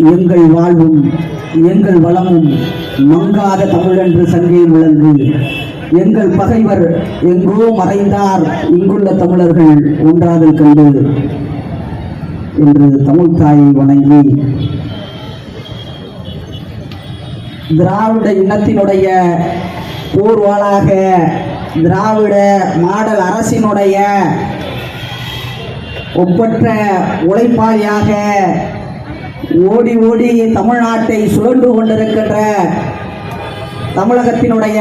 எங்கள் வாழ்வும் எங்கள் வளமும் மங்காத தமிழென்று சங்கையில் விளங்கு. எங்கள் பகைவர் எங்கோ மறைந்தார், இங்குள்ள தமிழர்கள் ஒன்றாதல் கண்டு என்று தமிழ் தாயை வணங்கி திராவிட இனத்தினுடைய போர்வாளாக திராவிட மாடல் அரசினுடைய ஒப்பற்ற உழைப்பாளியாக ஓடி ஓடி தமிழ்நாட்டை சுழன்று கொண்டிருக்கின்ற தமிழகத்தினுடைய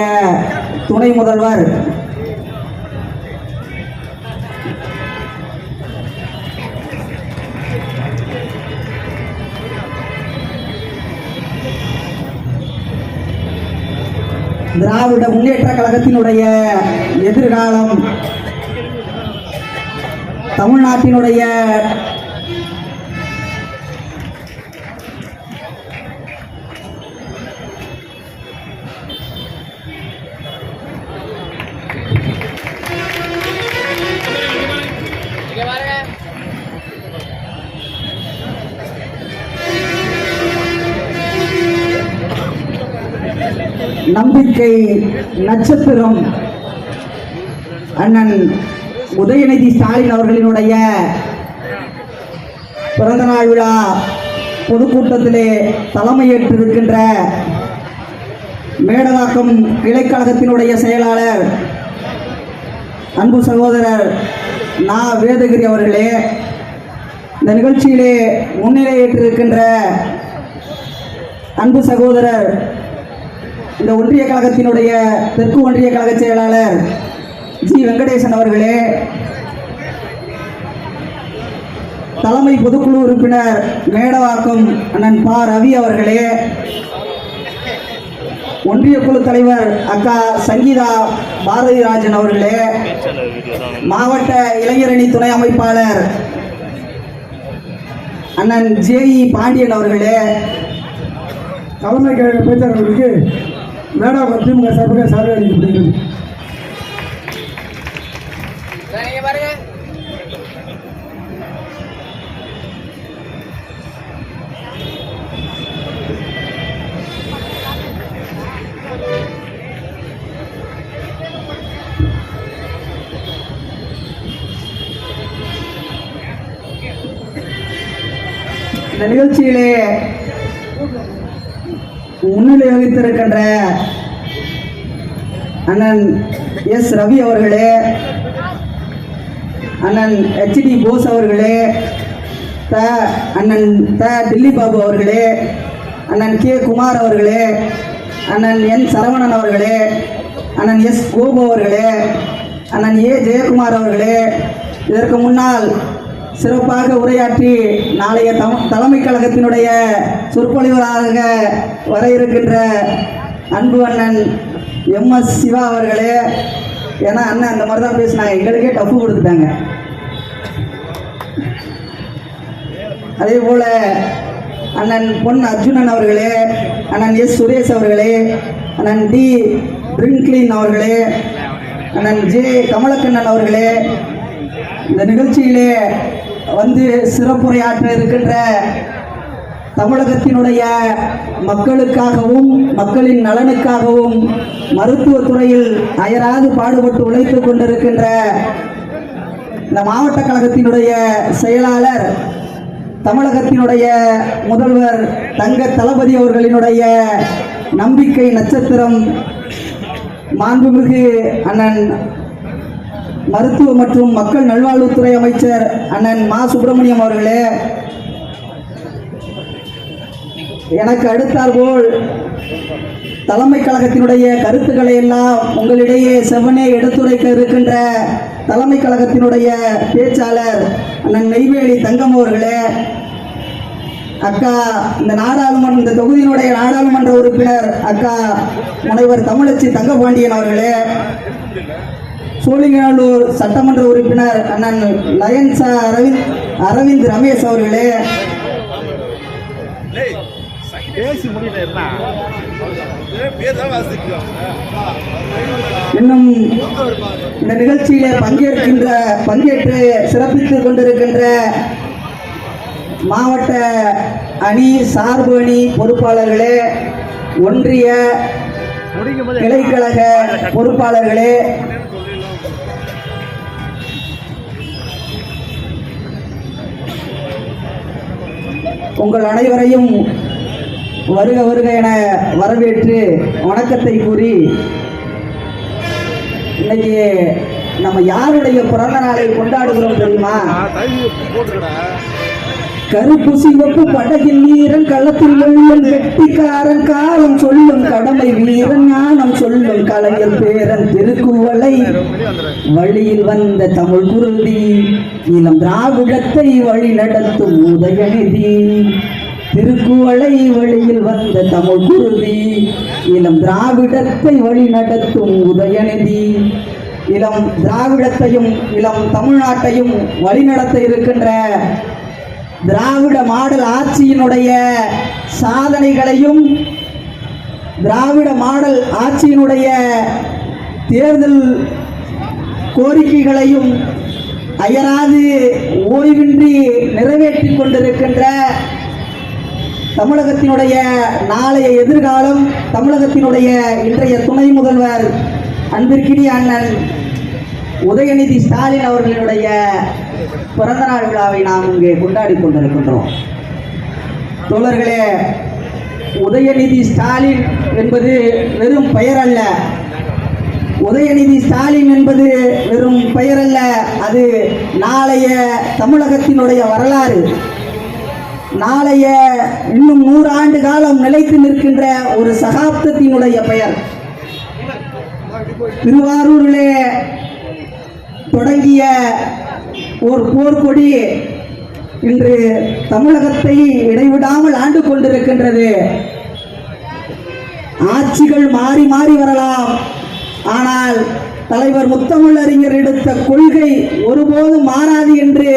துணை முதல்வர் திராவிட முன்னேற்ற கழகத்தினுடைய எதிர்காலம் தமிழ்நாட்டினுடைய நம்பிக்கை நட்சத்திரம் அண்ணன் உதயநிதி ஸ்டாலின் அவர்களினுடைய பிறந்தநாள் விழா பொதுக்கூட்டத்திலே தலைமையேற்றிருக்கின்ற மேடவாக்கம் கிளைக்கழகத்தினுடைய செயலாளர் அன்பு சகோதரர் நா வேதகிரி அவர்களே, இந்த நிகழ்ச்சியிலே முன்னிலையேற்றிருக்கின்ற அன்பு சகோதரர் இந்த ஒன்றிய கழகத்தினுடைய தெற்கு ஒன்றிய கழக செயலாளர் ஜி வெங்கடேசன் அவர்களே, தலைமை பொதுக்குழு உறுப்பினர் மேடவாக்கம் அண்ணன் பா ரவி அவர்களே, ஒன்றிய குழு தலைவர் அக்கா சங்கீதா பாரதிராஜன் அவர்களே, மாவட்ட இளைஞரணி துணை அமைப்பாளர் அண்ணன் ஜேஇ பாண்டியன் அவர்களே, தலைமை கழக பேச்சாளர்களுக்கு மேடவாக்கம் திமுக சார்பாக சார்பு அளிக்கப்படுகிறது. இந்த நிகழ்ச்சியிலே முன்னிலை வகித்திருக்கின்ற அண்ணன் எஸ் ரவி அவர்களே, அண்ணன் HD போஸ் அவர்களே, அண்ணன் டில்லி பாபு அவர்களே, அண்ணன் கே குமார் அவர்களே, அண்ணன் என் சரவணன் அவர்களே, அண்ணன் எஸ் கோபு அவர்களே, அண்ணன் ஏ ஜெயக்குமார் அவர்களே, இதற்கு முன்னால் சிறப்பாக உரையாற்றி நாளைய தலைமை கழகத்தினுடைய சொற்பொழிவராக வர இருக்கின்ற அன்பு அண்ணன் MS சிவா அவர்களே, ஏன்னா அண்ணன் அந்த மாதிரி தான் பேசினாங்க, எங்களுக்கே டஃப்பு கொடுத்துட்டாங்க. அதே போல அண்ணன் பொன் அர்ஜுனன் அவர்களே, அண்ணன் எஸ் சுரேஷ் அவர்களே, அண்ணன் டி பிரிங்க்லின் அவர்களே, அண்ணன் ஜே கமலக்கண்ணன் அவர்களே, இந்த நிகழ்ச்சியிலே வந்து சிறப்புரையாற்ற இருக்கின்ற தமிழகத்தினுடைய மக்களுக்காகவும் மக்களின் நலனுக்காகவும் மருத்துவத்துறையில் அயராது பாடுபட்டு உழைத்துக் கொண்டிருக்கின்ற இந்த மாவட்ட கழகத்தினுடைய செயலாளர், தமிழகத்தினுடைய முதல்வர் தங்க தளபதி அவர்களினுடைய நம்பிக்கை நட்சத்திரம் மாண்புமிகு அண்ணன் மருத்துவ மற்றும் மக்கள் நல்வாழ்வுத்துறை அமைச்சர் அண்ணன் மா சுப்பிரமணியம் அவர்களே, எனக்கு அடுத்தாற்போல் தலைமை கழகத்தினுடைய கருத்துக்களை எல்லாம் உங்களிடையே செவனே எடுத்துரைக்க இருக்கின்ற தலைமை கழகத்தினுடைய பேச்சாளர் அண்ணன் நெய்வேலி தங்கம் அவர்களே, அக்கா இந்த தொகுதியினுடைய நாடாளுமன்ற உறுப்பினர் அக்கா முனைவர் தமிழச்சி தங்கபாண்டியன் அவர்களே, சோழிங்கநல்லூர் சட்டமன்ற உறுப்பினர் அண்ணன் லயன்சா அரவிந்த் ரமேஷ் அவர்களே, இன்னும் இந்த நிகழ்ச்சியிலே பங்கேற்று சிறப்பித்துக் கொண்டிருக்கின்ற மாவட்ட அணி சார்பு அணி பொறுப்பாளர்களே, ஒன்றிய கிளைக்கழக பொறுப்பாளர்களே, உங்கள் அனைவரையும் வருக வருக என வரவேற்று வணக்கத்தை கூறி, இன்னைக்கு நம்ம யாருடைய பிறந்த நாளை கொண்டாடுகிறோம் தெரியுமா? கருப்பு சிவப்பு படகில் வீரன், களத்தில் வெள்ளம் வெட்டிக்காரன், காலம் சொல்லும் கடமை வீரன், ஞானம் சொல்லும் கலைஞர் பேரன், திருக்குவளை வழியில் வந்த தமிழ் குருதி, இளம் திராவிடத்தை வழி நடத்தும் உதயநிதி. திருக்குவளை வழியில் வந்த தமிழ் குருதி, இளம் திராவிடத்தை வழி நடத்தும் உதயநிதி. இளம் திராவிடத்தையும் இளம் தமிழ்நாட்டையும் வழிநடத்த இருக்கின்ற திராவிட மாடல் ஆட்சியினுடைய சாதனைகளையும், திராவிட மாடல் ஆட்சியினுடைய தேர்தல் கோரிக்கைகளையும் அயராது ஓய்வின்றி நிறைவேற்றிக் கொண்டிருக்கின்ற தமிழகத்தினுடைய நாளைய எதிர்காலம், தமிழகத்தினுடைய இன்றைய துணை முதல்வர் அன்பிற்கினிய அண்ணன் உதயநிதி ஸ்டாலின் அவர்களுடைய பிறந்தநாள் விழாவை நாம் இங்கே கொண்டாடி கொண்டிருக்கின்றோம். தோழர்களே, உதயநிதி ஸ்டாலின் என்பது வெறும் பெயர் அல்ல. உதயநிதி ஸ்டாலின் என்பது வெறும் பெயர் அல்ல, அது நாளைய தமிழகத்தினுடைய வரலாறு. நாளைய இன்னும் 100 ஆண்டு காலம் நிலைத்து நிற்கின்ற ஒரு சகாப்தத்தினுடைய பெயர். திருவாரூரிலே தொடங்கிய ஒரு போர்க்கொடி இன்று தமிழகத்தை இடைவிடாமல் ஆண்டு கொண்டிருக்கின்றது. ஆட்சிகள் மாறி மாறி வரலாம், ஆனால் தலைவர் முத்தமிழறிஞர் எடுத்த கொள்கை ஒருபோதும் மாறாது என்று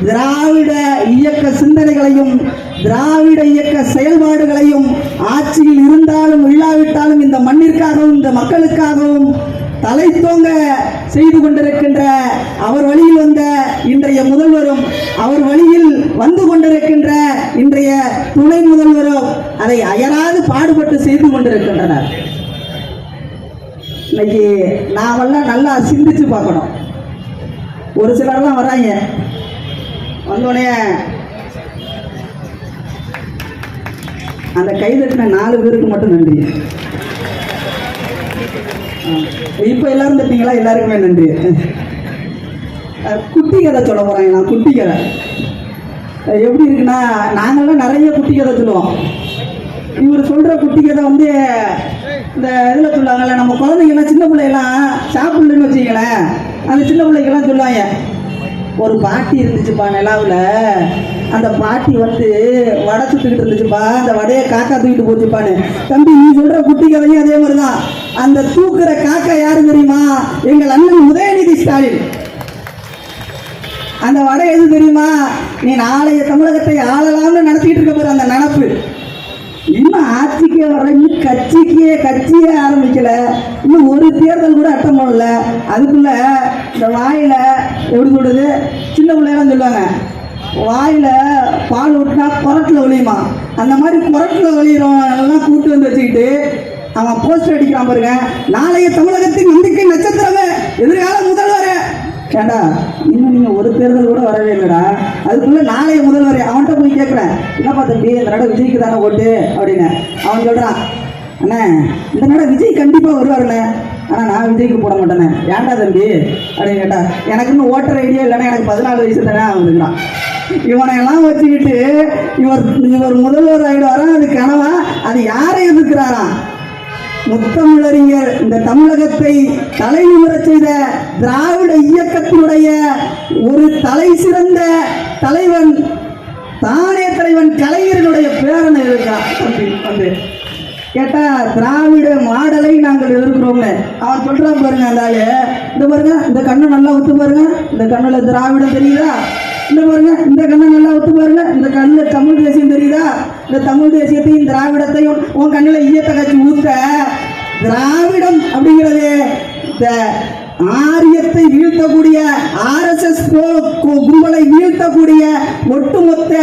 திராவிட இயக்க சிந்தனைகளையும் திராவிட இயக்க செயல்பாடுகளையும் ஆட்சியில் இருந்தாலும் இல்லாவிட்டாலும் இந்த மண்ணிற்காகவும் இந்த மக்களுக்காகவும் தலை தோங்க செய்து கொண்டிருக்கின்ற அவர் வழியில் வந்த இன்றைய முதல்வரும், அவர் வழியில் வந்து கொண்டிருக்கின்ற இன்றைய துணை முதல்வரும் அதை அயராது பாடுபட்டு செய்து கொண்டிருக்கின்றனர். இன்னைக்கு நாமெல்லாம் நல்லா சிந்திச்சு பார்க்கணும். ஒரு சிலர்லாம் வராங்க, வந்தோடனே அந்த கைதட்டின 4 பேருக்கு மட்டும் நன்றி. இப்போ எல்லாரும் தட்டிங்களா? எல்லாருக்குமே நன்றி. குட்டி கதை சொல்ல போறாங்க. நான் குட்டி கதை எப்படி இருக்குன்னா, நாங்கள்லாம் நிறைய குட்டி கதை சொல்லுவோம். இவர் சொல்ற குட்டி கதை வந்து இந்த இதில் சொல்லுவாங்கல்ல, நம்ம குழந்தைங்கலாம் சின்ன பிள்ளைகள்லாம் சாப்பிடலன்னு வச்சுக்கங்களேன், அந்த சின்ன பிள்ளைங்கெல்லாம் சொல்லுவாங்க, ஒரு பாட்டி இருந்துச்சுப்பா நிலாவில், அந்த பாட்டி வந்து வடை சுட்டுக்கிட்டு இருந்துச்சுப்பா, அந்த வடையை காக்கா தூக்கிட்டு போச்சுப்பான்னு. தம்பி, நீ சொல்ற குட்டி கதையும் அதே மாதிரி தான். அந்த தூக்குற காக்கா யாரு தெரியுமா? எங்கள் அண்ணன் உதயநிதி ஸ்டாலின். அந்த வடை எது தெரியுமா? நீ நாளைய தமிழகத்தை ஆளலாம்னு நடத்திக்கிட்டு இருக்க போற அந்த நினப்பு. இன்னும் ஆட்சிக்கே வர, இன்னும் கட்சியே ஆரம்பிக்கல, இன்னும் ஒரு தேர்தல் கூட அட்டம் பண்ணல. அதுக்குள்ள இந்த வாயில எப்படி சொல்றது, சின்ன பிள்ளைலாம் சொல்லுவாங்க, வாயில பால் விட்டுனா குரட்டில் ஒளியுமா, அந்த மாதிரி குரட்டில் ஒளியிறவன் எல்லாம் கூட்டு வந்து வச்சுக்கிட்டு அவன் போஸ்டர் அடிக்கிறான் பாருங்க, நாளைய தமிழகத்தின் நம்பிக்கை நட்சத்திரமே, எதிர்கால முதல்வர். கேட்டா, இன்னும் நீங்க ஒரு தேர்தல் கூட வரவே இல்லைடா, அதுக்குள்ள நாளைய முதல்வர். அவன்கிட்ட போய் கேட்குறேன், என்னப்பா தம்பி, இந்த நட விஜய்க்கு தானே ஓட்டு அப்படின்னு. அவன் சொல்றான், அண்ணா இந்த நட விஜய் கண்டிப்பா வருவாருண்ணே, ஆனால் நான் விஜய்க்கு போட மாட்டேனே. ஏன்டா தம்பி அப்படின்னு கேட்டா, எனக்கு இன்னும் ஓட்டர் ஐடியா இல்லைன்னா, எனக்கு 14 வயசு தானே வந்துக்கிறான். இவனை எல்லாம் வச்சுக்கிட்டு இவர் முதல்வர் ஆயிடுவாரா, அது கனவா? அது யாரை எதிர்க்கிறாராம்? முத்தமிழறிஞர் இந்த தமிழகத்தை தலைநிமிர செய்த திராவிட இயக்கத்தினுடைய ஒரு தலை சிறந்த தலைவன், தானே தலைவன் கலைஞர்களுடைய பேரனை இருக்கான். வந்து கேட்டா, திராவிட மாடலை நாங்கள் எதிர்க்கிறோம்னு அவன் சொல்றான் பாருங்க. அந்த ஆளு, இந்த பாருங்க, இந்த கண்ணை நல்லா ஒத்து பாருங்க, இந்த கண்ணுல திராவிடம் தெரியுதா? இந்த பாருங்க, இந்த கண்ணை நல்லா ஒத்து பாருங்க, இந்த கண்ணுல தமிழ் தேசியம் தெரியுதா? இந்த தமிழ் தேசியத்தையும் திராவிடத்தையும் உன் கண்ணுல ஈயத்தை கட்சி ஊத்த, திராவிடம் அப்படிங்கிறது இந்த ஆரியத்தை வீழ்த்தக்கூடிய RSS கும்பலை வீழ்த்தக்கூடிய ஒட்டுமொத்த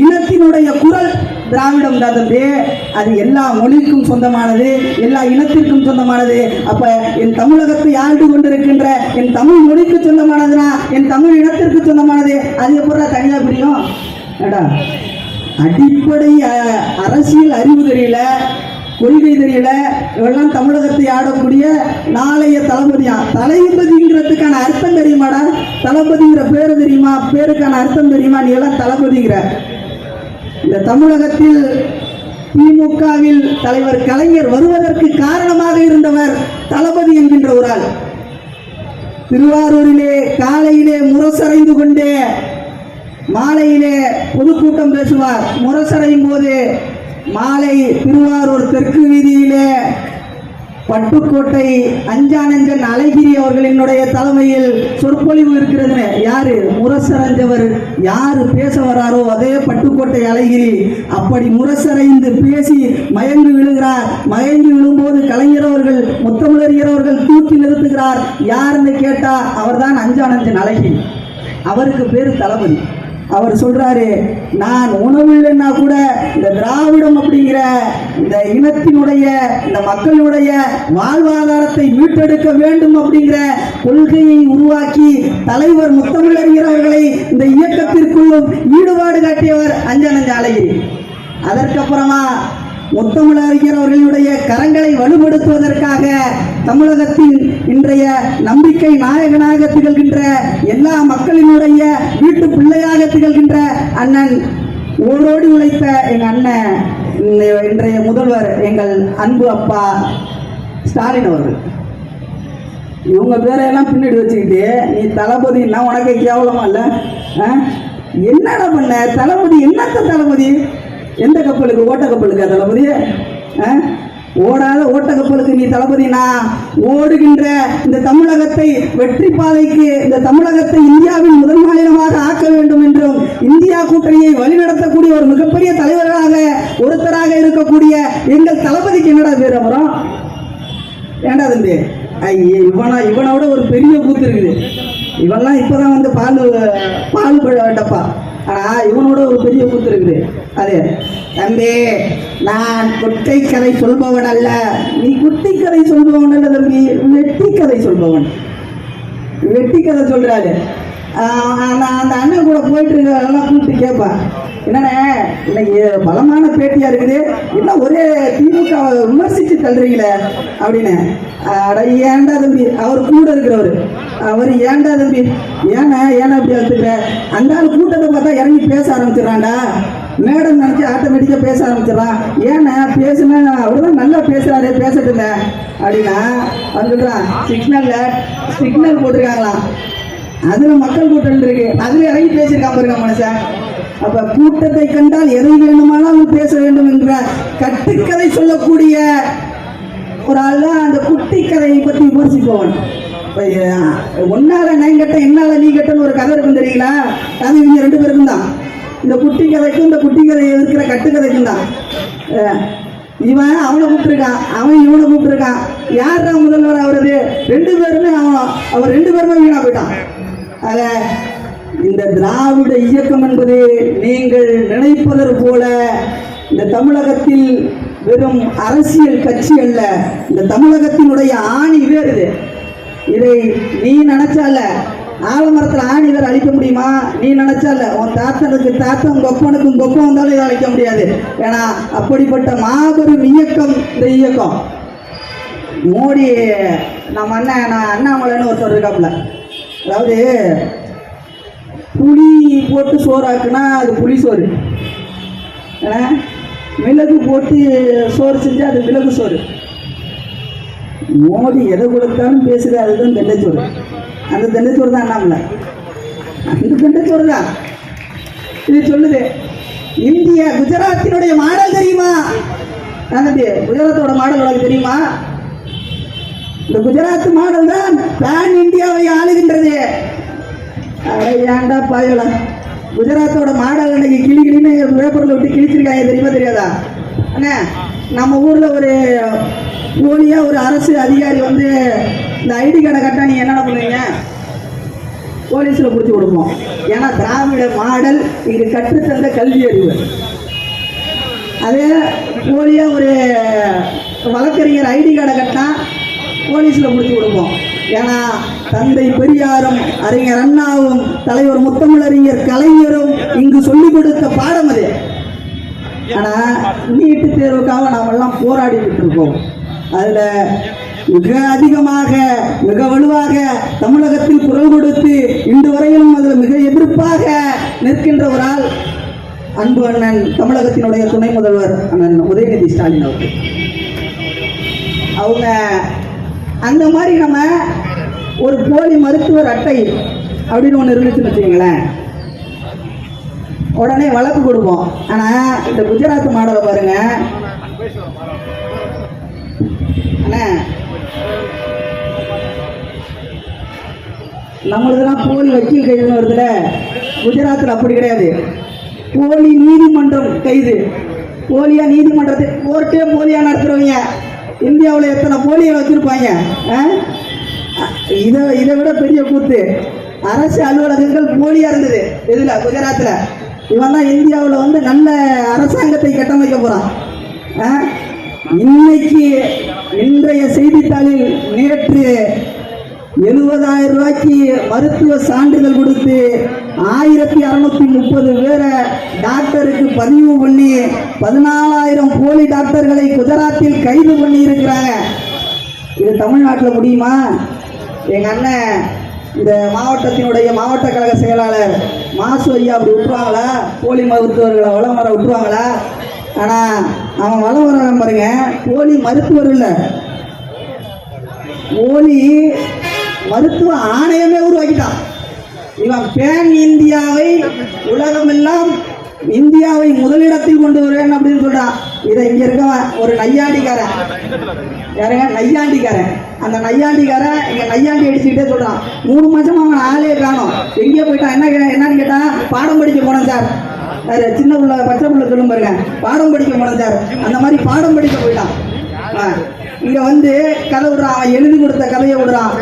இனத்தினுடைய குரல் திராவிடம் தான் தம்பி. அது எல்லா மொழிக்கும் சொந்தமானது, எல்லா இனத்திற்கும் சொந்தமானது. அப்ப என் தமிழகத்தை ஆண்டு கொண்டிருக்கின்ற என் தமிழ் மொழிக்கு சொந்தமானதுனா என் தமிழ் இனத்திற்கு சொந்தமானது. அது எப்படி தனியா பிரியும்? அடிப்படை அரசியல் அறிவு தெரியல, கொள்கை தெரியல, இவெல்லாம் தமிழகத்தை ஆடக்கூடிய நாளைய தளபதியா. தளபதிங்கிறதுக்கான அர்த்தம் தெரியுமாடா? தளபதிங்கிற பேரு தெரியுமா? பேருக்கான அர்த்தம் தெரியுமா? நீ எல்லாம் தளபதிங்கிற. இந்த தமிழகத்தில் திமுகவில் தலைவர் கலைஞர் வருவதற்கு காரணமாக இருந்தவர் தளபதி என்கின்ற ஒரு ஆள். திருவாரூரிலே காலையிலே முரசறைந்து கொண்டே மாலையிலே பொதுக்கூட்டம் பேசுவார். முரசறையும் போது மாலை திருவாரூர் தெற்கு வீதியிலே பட்டுக்கோட்டை அஞ்சானஞ்சன் அழகிரி அவர்களினுடைய தலைமையில் சொற்பொழிவு இருக்கிறது. யாரு முரசறைஞ்சவர்? யாரு பேச வராரோ அதே பட்டுக்கோட்டை அழகிரி. அப்படி முரசறைந்து பேசி மயங்கி விழுகிறார். மயங்கி விழும்போது கலைஞர் அவர்கள், முத்தமிழறிஞர் அவர்கள் தூக்கி நிறுத்துகிறார். யாருன்னு கேட்டா அவர்தான் அஞ்சானஞ்சன் அழகிரி. அவருக்கு பேரு தளபதி. அவர் சொல்றாரு, நான் உணவு இல்லைன்னா கூட இந்த திராவிடம் அப்படிங்கிற இந்த இனத்தினுடைய இந்த மக்களுடைய வாழ்வாதாரத்தை மீட்டெடுக்க வேண்டும் அப்படிங்கிற கொள்கையை உருவாக்கி தலைவர் முத்தமிழறிஞர் அவர்களை இந்த இயக்கத்திற்குள்ளும் ஈடுபாடு காட்டியவர் அஞ்சானஞ்ச அழகிரி. அதற்கப்புறமா முத்தமிழறிஞர் அவர்களுடைய கரங்களை வலுப்படுத்துவதற்காக தமிழகத்தின் இன்றைய நம்பிக்கை நாயகனாக திகழ்கின்ற எல்லா மக்களினுடைய வீட்டு பிள்ளையாக திகழ்கின்ற அண்ணன் ஓடோடி உழைத்த எங்க அண்ணன் இன்றைய முதல்வர் எங்கள் அன்பு அப்பா ஸ்டாலின் அவர்கள். இவங்க பேரையெல்லாம் பின்னாடி வச்சுக்கிட்டு நீ தளபதினா உனக்கு கேவலமா இல்ல? என்னடா பண்ண தளபதி? என்னத்த தளபதி? எந்த கப்பலுக்கு? ஓட்ட கப்பலுக்கா தளபதி? ஓடாத ஓட்ட கப்பலுக்கு நீ தளபதினா? ஓடுகின்ற இந்த தமிழகத்தை வெற்றி பாதைக்கு, இந்த தமிழகத்தை இந்தியாவின் முதல் மாநிலமாக ஆக்க வேண்டும் என்றும் இந்தியா கூட்டணியை வழிநடத்தக்கூடிய ஒரு மிகப்பெரிய தலைவர்களாக ஒருத்தராக இருக்கக்கூடிய எங்கள் தளபதிக்கு என்னடா பேர் அப்புறம்? ஏண்டா தம்பி? இவனோட ஒரு பெரிய கூத்து இருக்குது. இவெல்லாம் இப்பதான் வந்து பால் டப்பா. ஆனா இவனோட ஒரு பெரிய கூத்து இருக்குது. அது தம்பி, நான் குட்டை கதை சொல்பவன் அல்ல. நீ குட்டி கதை சொல்பவன் அல்ல தம்பி, வெட்டி கதை சொல்பவன். வெட்டி கதை சொல்றாரு. அந்த அண்ணன் கூட போயிட்டு இருக்கலாம் கூப்பிட்டு கேட்பான், என்னண்ணே இன்னைக்கு பலமான பேட்டியா இருக்குது, என்ன ஒரே திமுக விமர்சிச்சு தள்ளுறீங்களே அப்படின்னு. ஏண்டா தம்பி, அவர் கூட இருக்கிறவர், அவர் ஏண்டா தம்பி, ஏன்னா அப்படி எடுத்துக்கிற? அந்த ஆள் கூட்டத்தை பார்த்தா இறங்கி பேச ஆரம்பிச்சிடறான்டா. மேடம் நினைச்சு ஆட்டோமேட்டிக்கா பேச ஆரம்பிச்சிடறான். ஏன்னா பேசுனா அவர் தான் நல்லா பேசுறாரு, பேசட்டுங்க அப்படின்னா வந்துடுறான். சிக்னல் போட்டிருக்காங்களாம், அதுல மக்கள் கூட்டம் இருக்கு, அதுல இறங்கி பேசியிருக்கான் பாருங்க மனுஷன். அப்ப கூட்டத்தை கண்டால் எதை வேண்டுமானாலும் பேச வேண்டும் என்ற கட்டுக்கதை சொல்லக்கூடிய ஒரு ஆள் தான் அந்த குட்டி கதையை பத்தி விமர்சிப்பவன். ஒன்னால நான் கட்ட என்னால நீ கட்டன்னு ஒரு கதை இருக்கும் தெரியுங்களா? அது இவங்க ரெண்டு பேருக்கும் தான். இந்த குட்டி கதைக்கும் இந்த குட்டி கதை இருக்கிற கட்டுக்கதைக்கும் தான். இவன் அவனை கூப்பிட்டுருக்கான், அவன் இவனை கூப்பிட்டுருக்கான். யார் தான் முதல்வர் ஆகுறது? ரெண்டு பேருமே அவர் ரெண்டு பேருமே வீணா போயிட்டான். ஆக இந்த திராவிட இயக்கம் என்பது நீங்கள் நினைப்பதற்கு போல இந்த தமிழகத்தில் வெறும் அரசியல் கட்சி அல்ல. இந்த தமிழகத்தினுடைய ஆணி வேறுது. இதை நீ நினைச்சால ஆலமரத்தில் ஆணி வேறு அழிக்க முடியுமா? நீ நினைச்சால உன் தாத்தனுக்கு தாத்தன், உங்க ஒப்பனுக்கும் கொப்பம் வந்தாலும் இதை அழிக்க முடியாது. ஏன்னா அப்படிப்பட்ட மாபெரும் இயக்கம் இந்த இயக்கம். மோடி நம்ம அண்ணாமலைன்னு ஒருத்தர் இருக்காப்புல. அதாவது புளி போட்டு சோறாக்குனா அது புளி சோறு, மிளகு போட்டு சோறு செஞ்சா அது மிளகு சோறு. மோடி எதை கொடுத்தாலும் பேசுது, அதுதான் தெண்டைச்சோறு. அந்த தெண்டைச்சோறு தான் அண்ணாமலை, அந்த தெண்டைச்சோறு தான் இது சொல்லுது. இந்தியா குஜராத்தினுடைய மாடல் தெரியுமா? குஜராத்தோட மாடல் உனக்கு தெரியுமா? இந்த குஜராத் மாடல் தான் பேன் இந்தியாவை ஆளுகின்றது. ஏன்டா பாயல, குஜராத்தோட மாடல் இன்னைக்கு கிளின்னு பேப்பர்ல விட்டு கிழிச்சிருக்காங்க, தெரியுமா தெரியாதா? அண்ணா நம்ம ஊர்ல ஒரு போலியா ஒரு அரசு அதிகாரி வந்து இந்த ஐடி கார்டை கட்டா நீங்க என்னென்ன பண்ணுவீங்க? போலீஸ்ல பிடிச்சி கொடுப்போம். ஏன்னா திராவிட மாடல் இது கற்றுத்தந்த கல்வி அறிவு. அதே போலியாக ஒரு வழக்கறிஞர் ஐடி கார்டை கட்டினா போலீஸில் பிடிச்சி கொடுப்போம். ஏன்னா தந்தை பெரியாரும் அறிஞர் அண்ணாவும் தலைவர் முத்தமிழறிஞர் கலைஞரும் இங்கு சொல்லிக் கொடுத்த பாடம் அது. ஆனால் நீட்டு தேர்வுக்காக நாமெல்லாம் போராடிக்கிட்டு இருக்கோம். அதில் மிக அதிகமாக மிக வலுவாக தமிழகத்தில் குரல் கொடுத்து இன்று வரையிலும் அதில் மிக எதிர்ப்பாக நிற்கின்ற ஒரு ஆள் அன்பு அண்ணன் தமிழகத்தினுடைய துணை முதல்வர் அண்ணன் உதயநிதி ஸ்டாலின் அவர்கள். அவங்க அந்த மாதிரி நம்ம ஒரு போலி மருத்துவர் அட்டை அப்படின்னு ஒன்று இருந்துச்சுன்னு வச்சுக்கங்களேன், உடனே வழக்கு கொடுப்போம். ஆனால் இந்த குஜராத் மாடலை பாருங்க அண்ணா, நம்மளுக்கெல்லாம் போலி வக்கீல் கைதுன்னு வருதுல, குஜராத்தில் அப்படி கிடையாது. போலி நீதிமன்றம் கைது. போலியா நீதிமன்றத்தை கோர்ட்டே போலியா நடத்துறவங்க இந்தியாவில் எத்தனை போலியை வச்சிருப்பாங்க. இதை விட பெரிய கூத்து அரசு அலுவலகங்கள் போலியா இருந்தது. இதுல குஜராத்தில் இவன் தான் இந்தியாவில் வந்து நல்ல அரசாங்கத்தை கட்டமைக்க போறான். இன்னைக்கு இன்றைய செய்தித்தாளில் நேற்று 70,000 ரூபாய்க்கு மருத்துவ சான்றிதழ் கொடுத்து 1630 பேரை டாக்டருக்கு பதிவு பண்ணி 14,000 போலி டாக்டர்களை குஜராத்தில் கைது பண்ணி இருக்கிறாங்க. இது தமிழ்நாட்டில் முடியுமா? எங்க அண்ணன் இந்த மாவட்டத்தினுடைய மாவட்ட கழக செயலாளர் மாசு ஐயா அப்படி விட்டுருவாங்களா? போலி மருத்துவர்களை வளம் வர விட்டுருவாங்களா? ஆனால் அவன் வளம் வர பாருங்க, போலி மருத்துவர் இல்லை, போலி மருத்துவ ஆணையமே உருவாக்கிட்டான். இவன் பேன் இந்தியாவை உலகமெல்லாம் இந்தியாவை முதலிடத்தில் கொண்டு வருவேன் அப்படின்னு சொல்றான். இதை இங்க இருக்க ஒரு நையாண்டிக்காரன், யாருங்க நையாண்டிக்காரன், அந்த நையாண்டிக்காரன் இங்க நையாண்டி அடிச்சுக்கிட்டே சொல்றான். 3 மாசமா அவன் ஆளே காணும், எங்கேயோ போயிட்டான். என்னன்னு கேட்டா, பாடம் படிக்க போனேன் சார். சின்ன பிள்ளை பச்சை பிள்ளை சொல்லும் பாருங்க, பாடம் படிக்க போனேன் சார். அந்த மாதிரி பாடம் படிக்க போயிட்டான். இங்க வந்து கதை விடுறான், அவன் எழுதி கொடுத்த கதையை விடுறான்.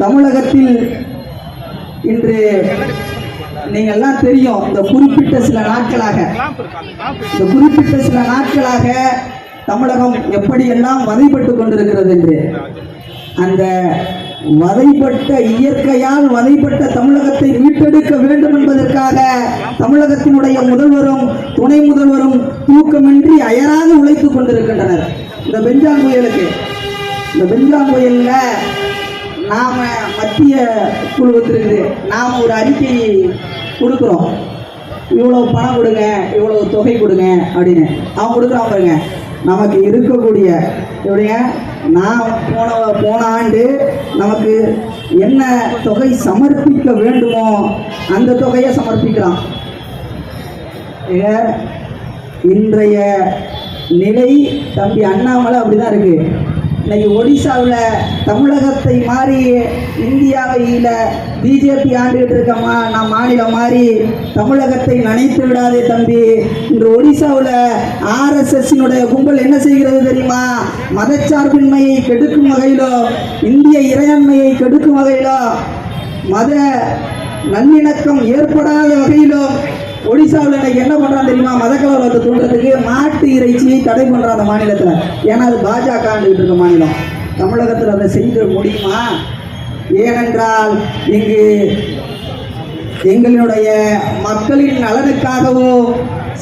தமிழகத்தில் இன்று நீங்க எல்லாம் தெரியும், இந்த குறிப்பிட்ட சில நாட்களாக தமிழகம் எப்படியெல்லாம் வதைப்பட்டு கொண்டிருக்கிறது என்று. அந்த வதைப்பட்ட, இயற்கையால் வதைப்பட்ட தமிழகத்தை மீட்டெடுக்க வேண்டும் என்பதற்காக தமிழகத்தினுடைய முதல்வரும் துணை முதல்வரும் தூக்கமின்றி அயராது உழைத்துக் கொண்டிருக்கின்றனர். இந்த பெஞ்சான் புயல்ல நாம மத்திய குழு வந்திருக்குது, நாம் ஒரு அறிக்கை கொடுக்குறோம், இவ்வளவு பணம் கொடுங்க, இவ்வளவு தொகை கொடுங்க அப்படின்னு. அவன் கொடுக்குறான் பாருங்க. நமக்கு இருக்கக்கூடிய எப்படிங்க, நான் போன ஆண்டு நமக்கு என்ன தொகை சமர்ப்பிக்க வேண்டுமோ அந்த தொகையை சமர்ப்பிக்கிறான். இன்றைய நிலை தம்பி அண்ணாமலை அப்படிதான் இருக்கு. இன்னைக்கு ஒடிசாவில் தமிழகத்தை மாறி இந்தியாவையில் பிஜேபி ஆண்டுகிட்டு இருக்கமா, நான் மாநிலம் மாறி தமிழகத்தை நினைத்து விடாதே தம்பி. இன்று ஒடிசாவில் ஆர்எஸ்எஸ்னுடைய கும்பல் என்ன செய்கிறது தெரியுமா? மதச்சார்பின்மையை கெடுக்கும் வகையிலோ, இந்திய இறையாண்மையை கெடுக்கும் வகையிலோ, மத நல்லிணக்கம் ஏற்படாத வகையிலோ ஒடிசாவில் இன்னைக்கு என்ன பண்றான் தெரியுமா? மதக்கலவரத்தை தூண்டுறதுக்கு மாட்டு இறைச்சியை தடை பண்றான் அந்த மாநிலத்தில். ஏன்னா அது பாஜக ஆண்டுகிட்டு இருக்க மாநிலம். தமிழகத்தில் அதை செய்ய முடியுமா? ஏனென்றால் இங்கு எங்களுடைய மக்களின் நலனுக்காகவோ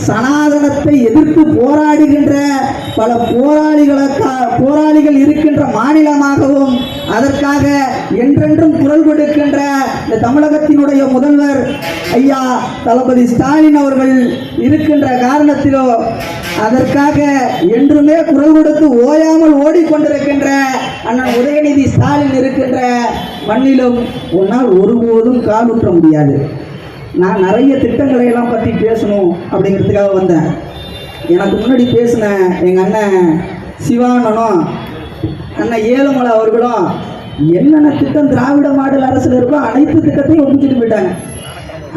சனாதனத்தை எதிர்த்து போராடுகின்ற பல போராளிகள் இருக்கின்ற மாநிலமாகவும், அதற்காக என்றென்றும் குரல் கொடுக்கின்ற இந்த தமிழகத்தினுடைய முதல்வர் ஐயா தளபதி ஸ்டாலின் அவர்கள் இருக்கின்ற காரணத்திலோ, அதற்காக என்றுமே குரல் கொடுத்து ஓயாமல் ஓடிக்கொண்டிருக்கின்ற அண்ணன் உதயநிதி ஸ்டாலின் இருக்கின்ற மண்ணிலும் உன்னால் ஒருபோதும் காலுற்ற முடியாது. நான் நிறைய திட்டங்களை எல்லாம் பற்றி பேசணும் அப்படிங்கிறதுக்காக வந்தேன். எனக்கு முன்னாடி பேசின எங்கள் அண்ணன் சிவானனும் அண்ணன் ஏழுமலை அவர்களும் என்னென்ன திட்டம் திராவிட மாடல் அரசில் இருக்கோ அனைத்து திட்டத்தையும் ஒதுக்கிட்டு போயிட்டாங்க.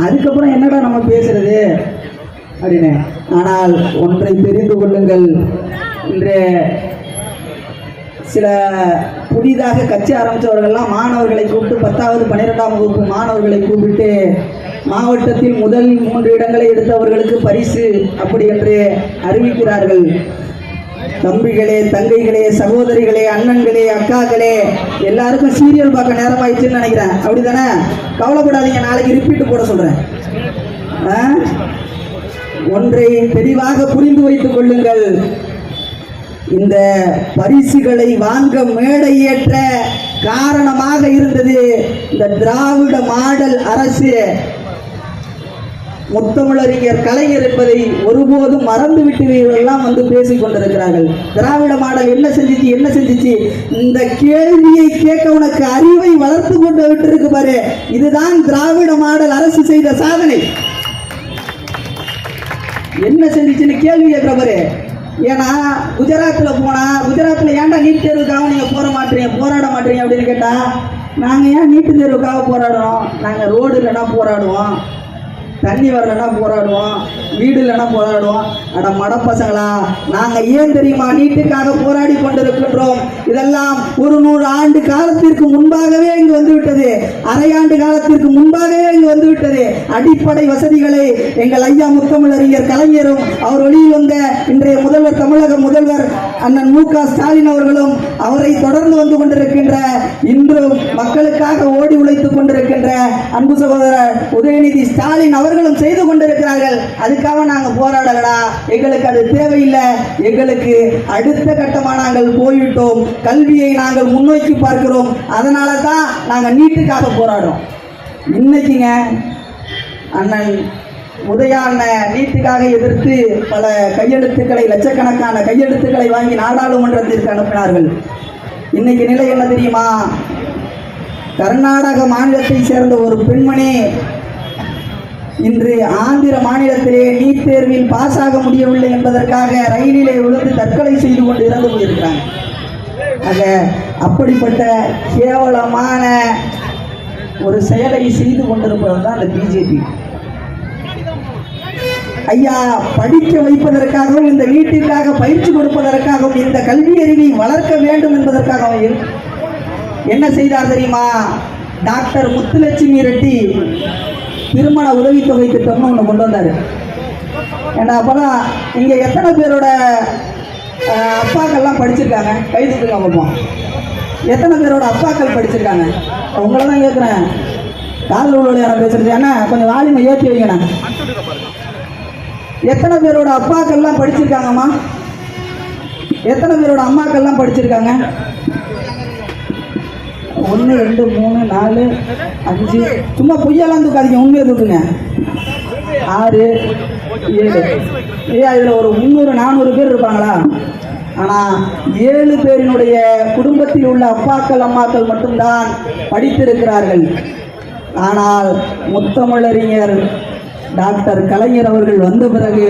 அதுக்கப்புறம் என்னடா நம்ம பேசுறது அப்படின்னு. ஆனால் ஒன்றை தெரிந்து கொள்ளுங்கள், இன்று சில புதிதாக கட்சி ஆரம்பித்தவர்கள்லாம் மாணவர்களை கூப்பிட்டு 10வது 12ஆம் வகுப்பு மாணவர்களை கூப்பிட்டு மாவட்டத்தில் முதல் 3 இடங்களை எடுத்தவர்களுக்கு பரிசு அப்படி என்று அறிவிக்கிறார்கள். தம்பிகளே, தங்கைகளே, சகோதரிகளே, அண்ணன்களே, அக்காக்களே, எல்லாருக்கும் சீரியல் பார்க்க நேரம் ஆயிடுச்சுன்னு நினைக்கிறேன். அப்படிதானே? கவலைப்படாதீங்க, நாளைக்கு ரிப்பீட் போட சொல்றேன். ஒன்றை தெளிவாக புரிந்து வைத்துக் கொள்ளுங்கள். இந்த பரிசுகளை வாங்க மேடை ஏற்ற காரணமாக இருந்தது இந்த திராவிட மாடல் அரசு. முத்தமிழறிஞர் கலைஞர் என்பதை ஒருபோதும் மறந்துவிட்டு எல்லாம் வந்து பேசிக் கொண்டிருக்கிறார்கள். திராவிட மாடல் என்ன செஞ்சிச்சு? இந்த கேள்வியை கேட்க உனக்கு அறிவை வளர்த்து கொண்டு விட்டு இருக்கு பாரு. இதுதான் திராவிட மாடல் அரசு செய்த சாதனை. என்ன செஞ்சிச்சுன்னு கேள்வி கேட்கிற பாரு. ஏன்னா குஜராத்தில் போனால், குஜராத்தில் ஏன்டா நீட் தேர்வுக்காக நீங்கள் போராட மாட்டீங்க அப்படின்னு கேட்டால், நாங்கள் ஏன் நீட்டு தேர்வுக்காக போராடுறோம்? நாங்கள் ரோடு இல்லைன்னா போராடுவோம், தண்ணி வரலன்னா போராடுவோம், வீடு இல்லைன்னா போராடுவோம். அட மடப்பசங்களா, நாங்கள் ஏன் தெரியுமா நீட்டுக்காக போராடி கொண்டிருக்கின்றோம்? இதெல்லாம் ஒரு 100 ஆண்டு காலத்திற்கு முன்பாகவே இங்கு வந்துவிட்டது. அரையாண்டு காலத்திற்கு முன்பாகவே இங்கு வந்துவிட்டது. அடிப்படை வசதிகளை எங்கள் ஐயா முத்தமிழறிஞர் கலைஞரும் அவர் வெளியில் வந்த இன்றைய முதல்வர், தமிழக முதல்வர் அண்ணன் மு.க. ஸ்டாலின் அவர்களும் அவரை தொடர்ந்து வந்து கொண்டிருக்கின்ற, இன்றும் மக்களுக்காக ஓடி உழைத்துக் கொண்டிருக்கின்ற அன்பு சகோதரர் உதயநிதி ஸ்டாலின் அவர்களும் செய்து கொண்டிருக்கிறார்கள். அதுக்காக நாங்கள் போராடலடா, எங்களுக்கு அது தேவையில்லை. எங்களுக்கு அடுத்த கட்டமாக நாங்கள் போய்விட்டோம். கல்வியை நாங்கள் முன்னோக்கி பார்க்கிறோம். அதனால தான் நாங்கள் நீட்டுக்காக போராடுறோம். இன்னைக்குங்க அண்ணன் உதயான நீட்டுக்காக எதிர்த்து பல கையெழுத்துக்களை, லட்சக்கணக்கான கையெழுத்துக்களை வாங்கி நாடாளுமன்றத்திற்கு அனுப்பினார்கள். இன்னைக்கு நிலை என்ன தெரியுமா? கர்நாடக மாநிலத்தை சேர்ந்த ஒரு பெண்மணி இன்று ஆந்திர மாநிலத்திலே நீட் தேர்வில் பாஸ் ஆக முடியவில்லை என்பதற்காக ரயிலிலே விழுந்து தற்கொலை செய்து கொண்டு இறந்து போயிருக்கிறாங்க. ஆக அப்படிப்பட்ட கேவலமான ஒரு செயலை செய்து கொண்டிருப்பது தான் இந்த பிஜேபி. ஐயா படிக்க வைப்பதற்காகவும், இந்த நீட்டிற்காக பயிற்சி கொடுப்பதற்காகவும், இந்த கல்வி அறிவை வளர்க்க வேண்டும் என்பதற்காகவும் என்ன செய்தார் தெரியுமா? டாக்டர் முத்துலட்சுமி ரெட்டி திருமண உதவித்தொகை திட்டம்னு ஒன்று கொண்டு வந்தார். ஏன்னா அப்போதான் இங்கே எத்தனை பேரோட அப்பாக்கள்லாம் படிச்சிருக்காங்க? கை தூக்குங்க பார்ப்போம். எத்தனை பேரோட அப்பாக்கள் படிச்சிருக்காங்க? உங்களை தான் கேட்குறேன். காதல் உள்ள யாரும் பேசுறது ஏன்னா கொஞ்சம் வாலிமை ஏற்றி வைங்கண்ணா. எத்தனை பேரோட அப்பாக்கள்லாம் படிச்சிருக்காங்கம்மா? எத்தனை பேரோட அம்மாக்கள்லாம் படிச்சிருக்காங்க? 1 2 3 4 5, சும்மா பொய்யெல்லாம் தூக்காதீங்க, உண்மையை தூக்குங்க. 6 7. இதில் ஒரு 300 400 பேர் இருப்பாங்களா? ஆனால் 7 பேரினுடைய குடும்பத்தில் உள்ள அப்பாக்கள் அம்மாக்கள் மட்டும்தான் படித்திருக்கிறார்கள். ஆனால் முத்தமிழறிஞர் டாக்டர் கலைஞர் அவர்கள் வந்த பிறகு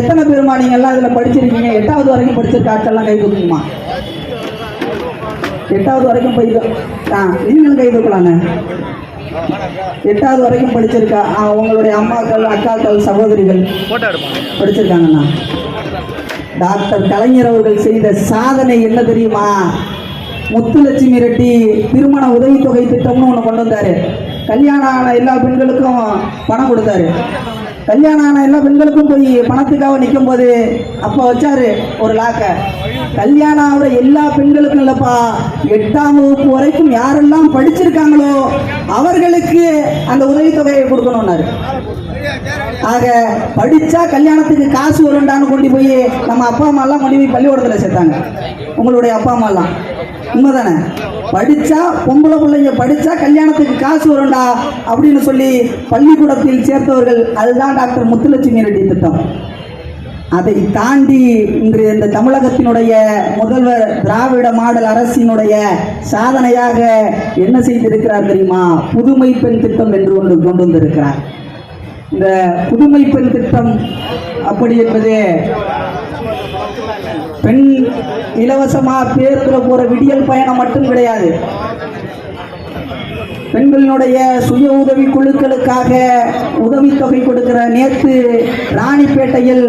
எத்தனை பேருமா நீங்கள் எல்லாம் இதில் படிச்சிருக்கீங்க? 8வது வரைக்கும் படிச்சிருக்க ஆட்கள்லாம் கை தூக்குமா? 8வது வரைக்கும் நீங்களும் கை தூக்கலாங்க. 8வது வரைக்கும் படிச்சிருக்கா உங்களுடைய அம்மாக்கள், அக்காக்கள், சகோதரிகள் படிச்சிருக்காங்கண்ணா. டாக்டர் கலைஞர் அவர்கள் செய்த சாதனை என்ன தெரியுமா? முத்துலட்சுமி ரெட்டி திருமண உதவித்தொகை திட்டம்னு ஒன்று கொண்டு வந்தார். கல்யாணம் ஆன எல்லா பெண்களுக்கும் பணம் கொடுத்தாரு. கல்யாணம் ஆன எல்லா பெண்களுக்கும் போய் பணத்துக்காக நிற்கும் போது அப்போ வச்சாரு ஒரு லாக்க. கல்யாணம் ஆகிற எல்லா பெண்களுக்கும் இல்லைப்பா, 8ஆம் வகுப்பு வரைக்கும் யாரெல்லாம் படிச்சிருக்காங்களோ அவர்களுக்கு அந்த உதவித்தொகையை கொடுக்கணும்னாரு. ஆக படித்தா கல்யாணத்துக்கு காசு வருண்டான்னு கொண்டு போய் நம்ம அப்பா அம்மாலாம் கொண்டு போய் பள்ளிக்கூடத்தில் சேர்த்தாங்க. உங்களுடைய அப்பா அம்மாலாம் உண்மைதானே? படித்தா பொம்பளை பிள்ளைங்க படித்தா கல்யாணத்துக்கு காசு வரும்டா அப்படின்னு சொல்லி பள்ளிக்கூடத்தில் சேர்த்தவர்கள். அதுதான் டாக்டர் முத்துலட்சுமி ரெட்டி திட்டம். அதை தாண்டி இன்று இந்த தமிழகத்தினுடைய முதல்வர் திராவிட மாடல் அரசினுடைய சாதனையாக என்ன செய்திருக்கிறார் தெரியுமா? புதுமை பெண் திட்டம் என்று ஒன்று கொண்டு வந்திருக்கிறார். இந்த புதுமை பெண் திட்டம் அப்படி என்பது பெண் இலவசமா பேருந்தில் போற விடியல் பயணம் மட்டும் கிடையாது. பெண்களினுடைய சுய உதவி குழுக்களுக்காக உதவித்தொகை கொடுக்கிற நேற்று ராணிப்பேட்டையில்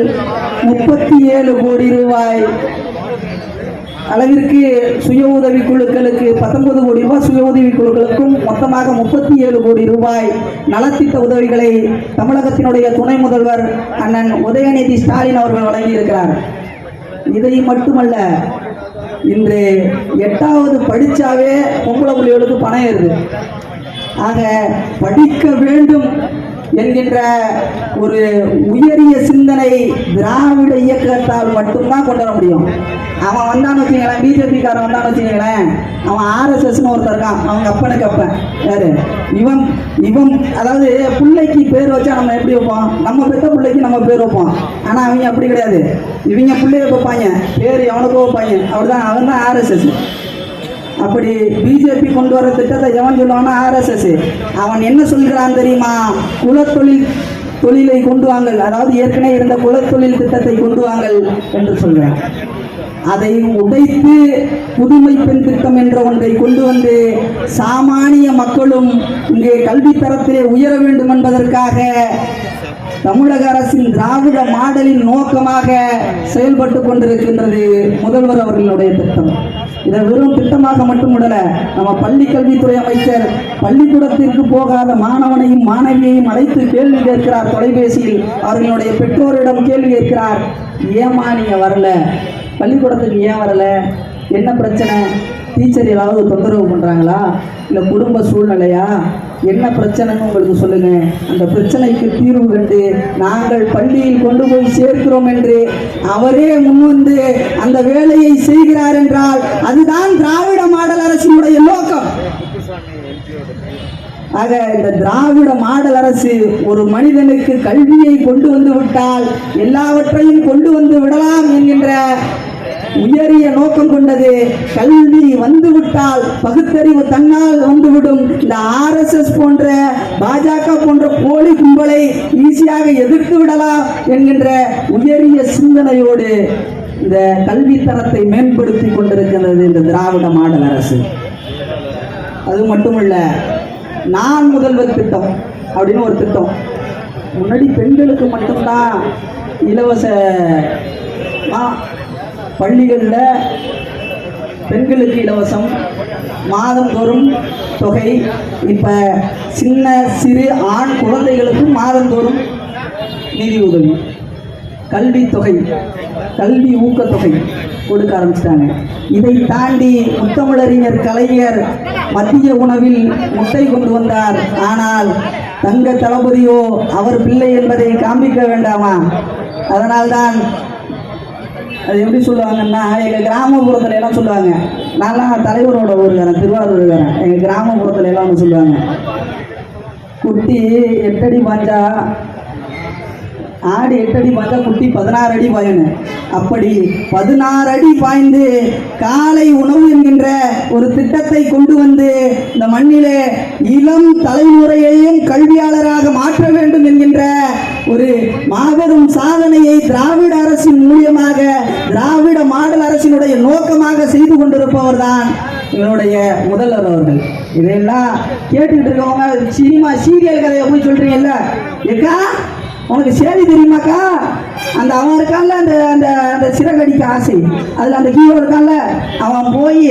37 கோடி ரூபாய் அளவிற்கு சுய உதவி குழுக்களுக்கு 19 கோடி ரூபாய், சுய உதவி குழுக்களுக்கும் மொத்தமாக 37 கோடி ரூபாய் நலத்திட்ட உதவிகளை தமிழகத்தினுடைய துணை முதல்வர் அண்ணன் உதயநிதி ஸ்டாலின் அவர்கள் வழங்கியிருக்கிறார். இதை மட்டுமல்ல, இன்று 8வது படிச்சாவே பொம்பளை புள்ளிகளுக்கு பணம் ஏறுது. ஆக படிக்க வேண்டும் என்கின்ற ஒரு உயரிய சிந்தனை திராவிட இயக்கத்தால் மட்டும்தான் கொண்டு வர முடியும். அவன் வந்தான்னு வச்சுங்களேன், பிஜேபிக்காரன் வந்தான்னு வச்சுங்களேன், அவன் ஆர்எஸ்எஸ்ன்னு ஒருத்தர் இருக்கான், அவங்க அப்பனுக்கு அப்பன் யாரு இவன் இவன் அதாவது பிள்ளைக்கு பேர் வச்சா நம்ம எப்படி வைப்போம், நம்ம பெற்ற பிள்ளைக்கு நம்ம பேர் வைப்போம். ஆனால் அவங்க அப்படி கிடையாது, இவங்க பிள்ளைய வைப்பாங்க, பேர் எவனுக்கோ வைப்பாங்க, அப்படிதான். அவன் தான் ஆர்எஸ்எஸ். அப்படி பிஜேபி கொண்டு வர திட்டத்தை எவன் சொல்லுவான்னா ஆர்எஸ்எஸ். அவன் என்ன சொல்கிறான் தெரியுமா, தொழிலை கொண்டு வாங்கல், அதாவது ஏற்கனவே இருந்த குலத்தொழில் திட்டத்தை கொண்டு வாங்கல் என்று சொல்கிறான். அதை உடைத்து புதுமை பெண் திட்டம் என்ற ஒன்றை கொண்டு வந்து சாமானிய மக்களும் இங்கே கல்வி தரத்திலே உயர வேண்டும் என்பதற்காக தமிழக அரசின் திராவிட மாடலின் நோக்கமாக செயல்பட்டு கொண்டிருக்கின்றது முதல்வர் அவர்களுடைய திட்டம். இதை வெறும் திட்டமாக மட்டும் விடல, நம்ம பள்ளி கல்வித்துறை அமைச்சர் பள்ளிக்கூடத்திற்கு போகாத மாணவனையும் மாணவியையும் அழைத்து கேள்வி கேட்கிறார். தொலைபேசியில் அவர்களுடைய பெற்றோரிடம் கேள்வி கேட்கிறார், ஏமா நீங்க வரல, பள்ளிக்கூடத்துக்கு ஏன் வரல, என்ன பிரச்சனை, டீச்சர் ஏதாவது தொந்தரவு பண்ணுறாங்களா, இல்லை குடும்ப சூழ்நிலையா, என்ன பிரச்சனைன்னு உங்களுக்கு சொல்லுங்க, அந்த பிரச்சனைக்கு தீர்வு கண்டு நாங்கள் பள்ளியில் கொண்டு போய் சேர்க்கிறோம் என்று அவரே முன்வந்து அந்த வேலையை செய்கிறார் என்றால் அதுதான் திராவிட மாடல் அரசினுடைய நோக்கம். ஆக இந்த திராவிட மாடல் அரசு ஒரு மனிதனுக்கு கல்வியை கொண்டு வந்து விட்டால் எல்லாவற்றையும் கொண்டு வந்து விடலாம் என்கின்ற உயரிய நோக்கம் கொண்டது. கல்வி வந்துவிட்டால் பகுத்தறிவு தன்னால் வந்துவிடும். இந்த ஆர்எஸ்எஸ் போன்ற பாஜக போன்ற போலி கும்பலை ஈஸியாக எதிர்த்து விடலாம் என்கின்ற உயரிய சிந்தனையோடு இந்த கல்வி தரத்தை மேம்படுத்தி கொண்டிருக்கிறது இந்த திராவிட மாடல் அரசு. அது மட்டுமல்ல, நான் முதல்வர் திட்டம் அப்படின்னு ஒரு திட்டம். முன்னாடி பெண்களுக்கு மட்டும்தான் இலவச பள்ளிகளில் பெண்களுக்கு இலவசம், மாதந்தோறும் தொகை. இப்போ சின்ன சிறு ஆண் குழந்தைகளுக்கும் மாதந்தோறும் நிதி உதவி, கல்வி தொகை, கல்வி ஊக்கத்தொகை கொடுக்க ஆரம்பிச்சிட்டாங்க. இதை தாண்டி முத்தமிழறிஞர் கலைஞர் மத்திய உணவில் முட்டை கொண்டு வந்தார். ஆனால் தங்க தளபதியோ அவர் பிள்ளை என்பதை காண்பிக்க வேண்டாமா? அதனால்தான் அது எப்படி சொல்லுவாங்கன்னா, எங்கள் கிராமப்புறத்துல எல்லாம் சொல்லுவாங்க, நான்லாம் தலைவரோட ஊருக்காரன், திருவாரூருக்காரன், எங்கள் கிராமப்புறத்துல எல்லாம் ஒன்று சொல்லுவாங்க, குட்டி 8 அடி பாஞ்சா ஆடு 8 அடி பாய்ந்தா குட்டி 16 அடி பாயணும். அப்படி 16 அடி பாய்ந்து காலை உணவு என்கின்ற ஒரு திட்டத்தை கொண்டு வந்து இந்த மண்ணிலே இளம் தலைமுறையையும் கல்வியாளராக மாற்ற வேண்டும் என்கின்ற ஒரு மாபெரும் சாதனையை திராவிட அரசின் மூலியமாக, திராவிட மாடல் அரசினுடைய நோக்கமாக செய்து கொண்டிருப்பவர் தான் எங்களுடைய முதல்வர் அவர்கள். இதெல்லாம் கேட்டுக்கிட்டு இருக்கவங்க சினிமா சீரியல் கதையை போய் சொல்றீங்கல்ல, ஏக்கா உனக்கு சேதி தெரியுமாக்கா, அந்த அவன் இருக்கான்ல, அந்த அந்த அந்த சிறகடிக்க ஆசை, அதில் அந்த ஹீரோ இருக்கான்ல, அவன் போய்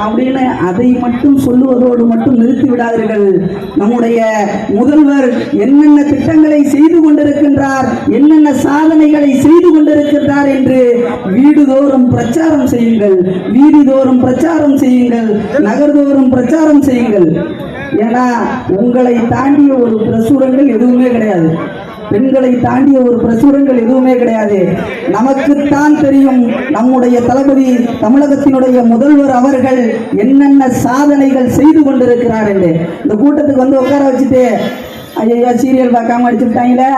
அப்படின்னு அதை மட்டும் சொல்லுவதோடு மட்டும் நிறுத்தி விடாதீர்கள். நம்முடைய முதல்வர் என்னென்ன திட்டங்களை செய்து கொண்டிருக்கின்றார், என்னென்ன சாதனைகளை செய்து கொண்டிருக்கின்றார் என்று வீடுதோறும் பிரச்சாரம் செய்யுங்கள், வீதிதோறும் பிரச்சாரம் செய்யுங்கள், நகர்தோறும் பிரச்சாரம் செய்யுங்கள். ஏன்னா உங்களை தாண்டிய ஒரு பிரசுரங்கள் எதுவுமே கிடையாது, பெண்களை தாண்டிய ஒரு பிரசுரங்கள் எதுவுமே கிடையாது. நமக்குத்தான் தெரியும் நம்முடைய தளபதி தமிழகத்தினுடைய முதல்வர் அவர்கள் என்னென்ன சாதனைகள் செய்து கொண்டிருக்கிறார் என்று. இந்த கூட்டத்துக்கு வந்து உட்கார வச்சுட்டு ஐயா சீரியல் பார்க்காம அடிச்சுட்டாங்களே,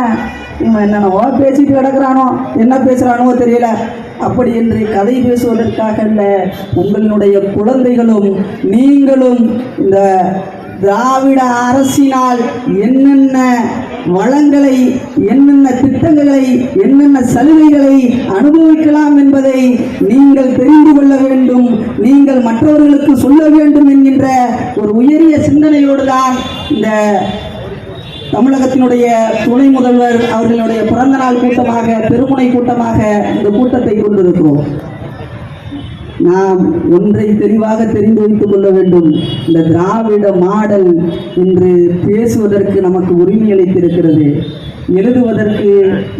இவன் என்னென்னவோ பேசிட்டு கிடக்கிறானோ, என்ன பேசுகிறானோ தெரியல, அப்படி என்று கதை பேசுவதற்காக அல்ல. உங்களுடைய குழந்தைகளும் நீங்களும் இந்த திராவிட அரசினால் என்னென்ன வளங்களை, என்னென்ன திட்டங்களை, என்னென்ன சலுகைகளை அனுபவிக்கலாம் என்பதை நீங்கள் தெரிந்து கொள்ள வேண்டும், நீங்கள் மற்றவர்களுக்கு சொல்ல வேண்டும் என்கின்ற ஒரு உயரிய சிந்தனையோடு தான் இந்த தமிழகத்தினுடைய துணை முதல்வர் அவர்களுடைய பிறந்த நாள் கூட்டமாக, திருமுனை கூட்டமாக இந்த கூட்டத்தை கொண்டிருக்கிறோம். நாம் ஒன்றை தெளிவாக தெரிந்து வைத்துக் கொள்ள வேண்டும். இந்த திராவிட மாடல் என்று பேசுவதற்கு நமக்கு உரிமை அளித்திருக்கிறது, எழுதுவதற்கு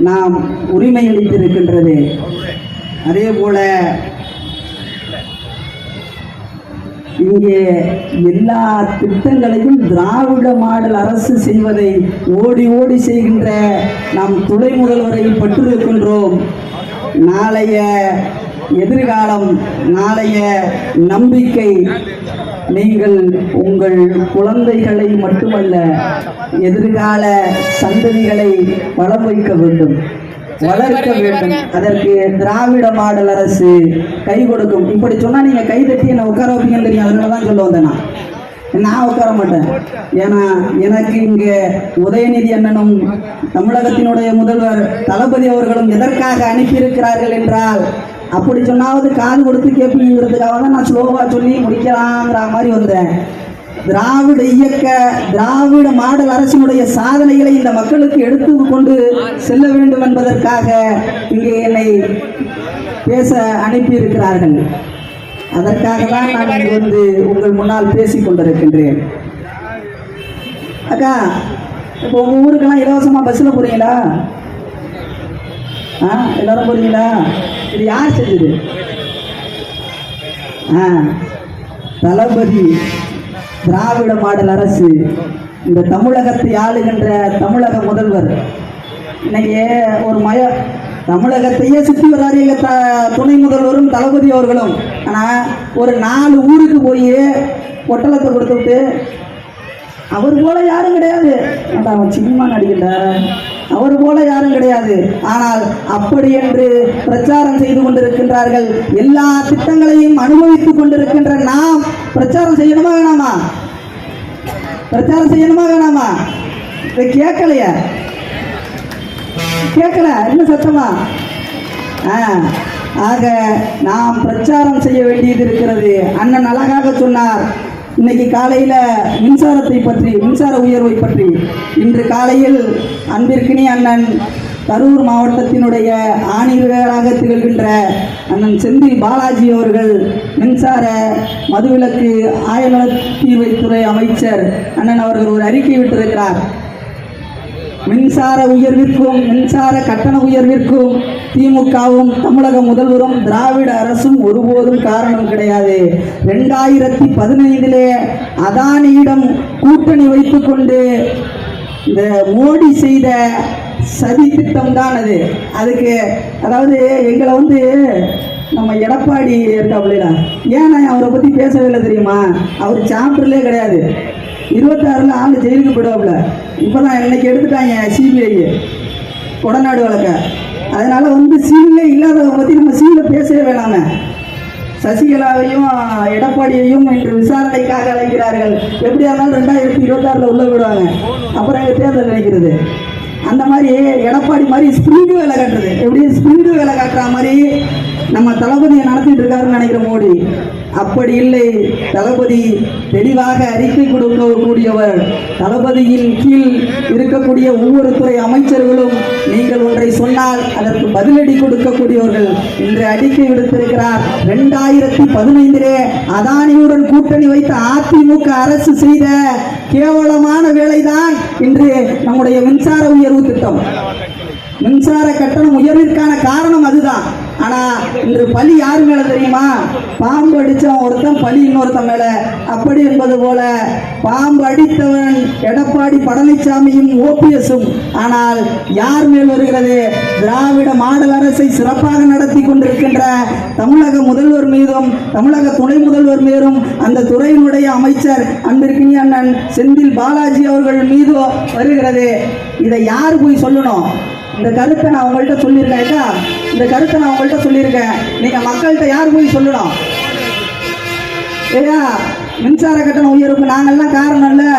நாம் உரிமை அளித்திருக்கின்றது. அதே போல இங்கே எல்லா திட்டங்களையும் திராவிட மாடல் அரசு செய்வதை ஓடி ஓடி செய்கின்ற நாம் துணை முதல்வரை பெற்றிருக்கின்றோம். நாளைய எதிர்காலம், நாளைய நம்பிக்கை நீங்கள் உங்கள் குழந்தைகளை மட்டுமல்ல, எதிர்கால சந்ததிகளை வளம் வைக்க வேண்டும், வளர்க்க வேண்டும். அதற்கு திராவிட மாடல் அரசு கை கொடுக்கும். இப்படி சொன்னா நீங்க கை தட்டி என்ன உட்கார வைப்பீங்கன்னு தெரியும். அதனால தான் சொல்ல வந்தேன். நான் உட்கார மாட்டேன். ஏன்னா எனக்கு இங்கே உதயநிதி அண்ணனும் தமிழகத்தினுடைய முதல்வர் தளபதி அவர்களும் எதற்காக அனுப்பியிருக்கிறார்கள் என்றால், அப்படி சொன்னாவது காது கொடுத்து கேட்பீங்கிறதுக்காக தான் நான் ஸ்லோவா சொல்லி முடிக்கலாங்கிற மாதிரி வந்தேன். திராவிட இயக்க திராவிட மாடல் அரசினுடைய சாதனைகளை இந்த மக்களுக்கு எடுத்து கொண்டு செல்ல வேண்டும் என்பதற்காக இங்கே என்னை பேச அனுப்பியிருக்கிறார்கள். அதற்காக தான் நான் இங்கு வந்து உங்கள் முன்னால் பேசிக் கொண்டிருக்கின்றேன். அக்கா, இப்போ உங்கள் ஊருக்கெல்லாம் இலவசமாக பஸ்ஸில் போகிறீங்களா? எல்லாரும் போகிறீங்களா? இது யார் செஞ்சது? தளபதி திராவிட மாடல் அரசு, இந்த தமிழகத்தை ஆளுகின்ற தமிழக முதல்வர். இன்னைக்கு ஒரு தமிழகத்தையே சுற்றி வர்றாரு எங்க துணை முதல்வரும் தளபதி அவர்களும். ஆனால் ஒரு 4 ஊருக்கு போய் பொட்டலத்தை கொடுத்துட்டு, அவர் போல யாரும் கிடையாது, அவன் சினிமா நடிக்கின்ற அவர் போல யாரும் கிடையாது, ஆனால் அப்படி என்று பிரச்சாரம் செய்து கொண்டிருக்கின்றார்கள். எல்லா திட்டங்களையும் அனுபவித்துக் கொண்டிருக்கின்ற நாம் பிரச்சாரம் செய்யணுமா வேணாமா? பிரச்சாரம் செய்யணுமா வேணாமா? இதை கேட்கலையா? கேட்கல, என்ன சத்தமா? ஆக நாம் பிரச்சாரம் செய்ய வேண்டியது இருக்கிறது. அண்ணன் அழகாக சொன்னார். இன்னைக்கு காலையில் மின்சாரத்தை பற்றி, மின்சார உயர்வை பற்றி, இன்று காலையில் அன்பிற்கினி அண்ணன் கரூர் மாவட்டத்தினுடைய ஆணிவேராக திகழ்கின்ற அண்ணன் செந்தில் பாலாஜி அவர்கள், மின்சார மதுவிலக்கு ஆயநல தீர்வைத்துறை அமைச்சர் அண்ணன் அவர்கள் ஒரு அறிக்கை விட்டிருக்கிறார். மின்சார உயர்விற்கும் மின்சார கட்டண உயர்விற்கும் திமுகவும் தமிழக முதல்வரும் திராவிட அரசும் ஒருபோதும் காரணம் கிடையாது. 2015 அதானியிடம் கூட்டணி வைத்துக் கொண்டு இந்த மோடி செய்த சதி திட்டம் தான் அது. அதுக்கு அதாவது எங்களை வந்து நம்ம எடப்பாடி இருக்காப்புல, ஏன் நான் அவரை பற்றி பேசவே இல்லை தெரியுமா? அவர் சாப்டர்லே கிடையாது. 26 ஆள் ஜெயிலுக்கு போயிடுவாப்புல. இப்போ தான் இன்னைக்கு எடுத்துட்டாங்க சிபிஐ கொடநாடு வழக்க. அதனால வந்து சீலே இல்லாதவங்க பற்றி நம்ம சீல பேசவே வேணாங்க. சசிகலாவையும் எடப்பாடியையும் இன்று விசாரணைக்காக அழைக்கிறார்கள். எப்படியா இருந்தாலும் 2026 உள்ள விடுவாங்க. அப்புறம் எங்கள் தேர்தல் நினைக்கிறது. அந்த மாதிரி எடப்பாடி மாதிரி ஸ்பீடு வேலை காட்டுறது, எப்படி ஸ்பீடு வேலை காட்டுற மாதிரி நம்ம தளபதியை நடத்திட்டு இருக்காருன்னு நினைக்கிற மோடி. அப்படி இல்லை. தளபதி தெளிவாக அறிக்கை கொடுக்கக்கூடியவர். தளபதியின் கீழ் இருக்கக்கூடிய ஒவ்வொரு துறை அமைச்சர்களும் நீங்கள் ஒன்றை சொன்னால் அதற்கு பதிலடி கொடுக்கக்கூடியவர்கள். இன்று அறிக்கை விடுத்திருக்கிறார். 2015 அதானியுடன் கூட்டணி வைத்த அதிமுக அரசு செய்த கேவலமான வேலைதான் இன்று நம்முடைய மின்சார உயர்வு திட்டம். மின்சார கட்டணம் உயர்விற்கான காரணம் அதுதான். ஆனா இன்று பழி யாரு மேல தெரியுமா? பாம்பு அடிச்சவன் ஒருத்தன், பழி இன்னொருத்தன் மேல. அப்படி என்பது போல பாம்பு அடித்தவன் எடப்பாடி பழனிசாமியும் ஓபிஎஸும். ஆனால் யார் மேல் வருகிறது? திராவிட மாடல் அரசை சிறப்பாக நடத்தி கொண்டிருக்கின்ற தமிழக முதல்வர் மீதும் தமிழக துணை முதல்வர் மீதும் அந்த துறையினுடைய அமைச்சர் அன்பிற்கினி அண்ணன் செந்தில் பாலாஜி அவர்கள் மீது வருகிறது. இதை யார் போய் சொல்லணும்? இந்த கருத்தை நான் உங்கள்கிட்ட சொல்லியிருக்கேன். இந்த கருத்தை நான் உங்கள்கிட்ட சொல்லியிருக்கேன். நீங்க மக்கள்கிட்ட யார் போய் சொல்லணும்? ஏயா மின்சார கட்டண உயர்வுக்கு நாங்கள்லாம் காரணம் இல்லை.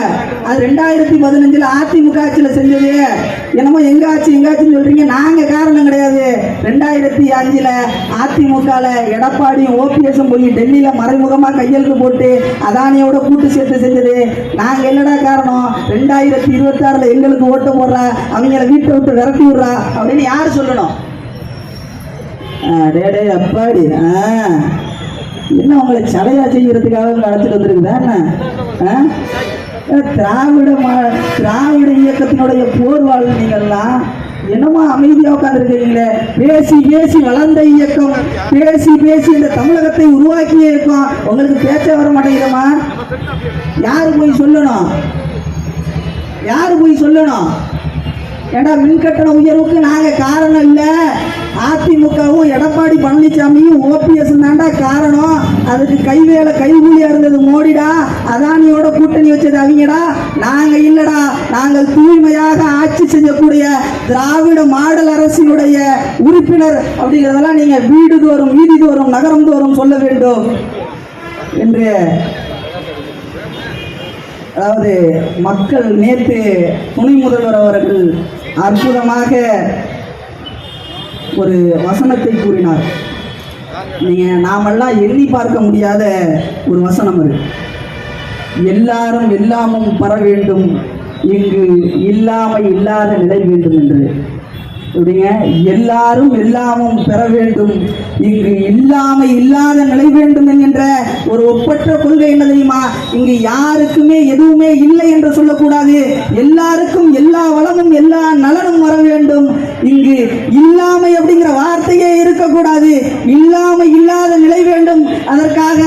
அது 2015 அதிமுக ஆட்சியில் செஞ்சது. என்னமோ எங்க ஆட்சின்னு சொல்றீங்க. நாங்க காரணம் கிடையாது. 2005 அதிமுகவில் எடப்பாடியும் ஓபிஎஸும் போய் டெல்லியில மறைமுகமா கையெழுத்து போட்டு அதானியோட கூட்டு சேர்த்து செஞ்சது. நாங்க என்னடா காரணம்? 2026 எங்களுக்கு ஓட்டு போடுறா, அவங்கள வீட்டை விட்டு விரட்டி விடுறா அப்படின்னு யார் சொல்லணும்? டே அப்பாடி என்ன உங்களை சடையா செய்யறதுக்காக உங்களை அழைச்சிட்டு வந்திருக்குதா என்ன? திராவிட இயக்கத்தினுடைய போர்வாள் நீங்கள்லாம் என்னமோ அமைதியா உட்காந்துருக்கீங்களே. பேசி பேசி வளர்ந்த இயக்கம், பேசி பேசி இந்த தமிழகத்தை உருவாக்கிய இயக்கம், உங்களுக்கு பேச்ச வர மாட்டேங்கிறமா? யாரு போய் சொல்லணும்? யாரு போய் சொல்லணும்? ஏடா மின்கட்டண உயர்வுக்கு நாங்க காரணம் இல்ல, அதிமுகவும் எடப்பாடி பழனிசாமியும் ஓபிஎஸ் தாண்டா காரணம். அதுக்கு கைவேலை கைகூலியா இருந்தது மோடிடா, அதானியோட கூட்டணி வச்சது அவங்கடா, நாங்க இல்லடா. நாங்கள் தூய்மையாக ஆட்சி செய்யக்கூடிய திராவிட மாடல் அரசினுடைய உறுப்பினர் அப்படிங்கிறதெல்லாம் நீங்க வீடு தோறும் வீதி தோறும் நகரம் தோறும் சொல்ல வேண்டும் என்று. அதாவது மக்கள் நேற்று துணை முதல்வர் அவர்கள் அற்புதமாக ஒரு வசனத்தை கூறினார். நாமெல்லாம் எண்ணி பார்க்க முடியாத ஒரு வசனம் அது. எல்லாரும் எல்லாமும் பெற வேண்டும், இங்கு இல்லாமை இல்லாத நிலை வேண்டும் என்று. அப்படிங்க, எல்லாரும் எல்லாமும் பெற வேண்டும், இங்கு இல்லாமை இல்லாத நிலை வேண்டும் என்கின்ற ஒரு ஒப்பற்ற கொள்கை என்ன தெரியுமா? இங்கு யாருக்குமே எதுவுமே இல்லை என்று சொல்லக்கூடாது, எல்லாருக்கும் எல்லா வளமும் எல்லா நலனும் வர வேண்டும். இங்கு இல்லாமை அப்படிங்கிற வார்த்தையே இருக்கக்கூடாது, இல்லாமை இல்லாத நிலை வேண்டும். அதற்காக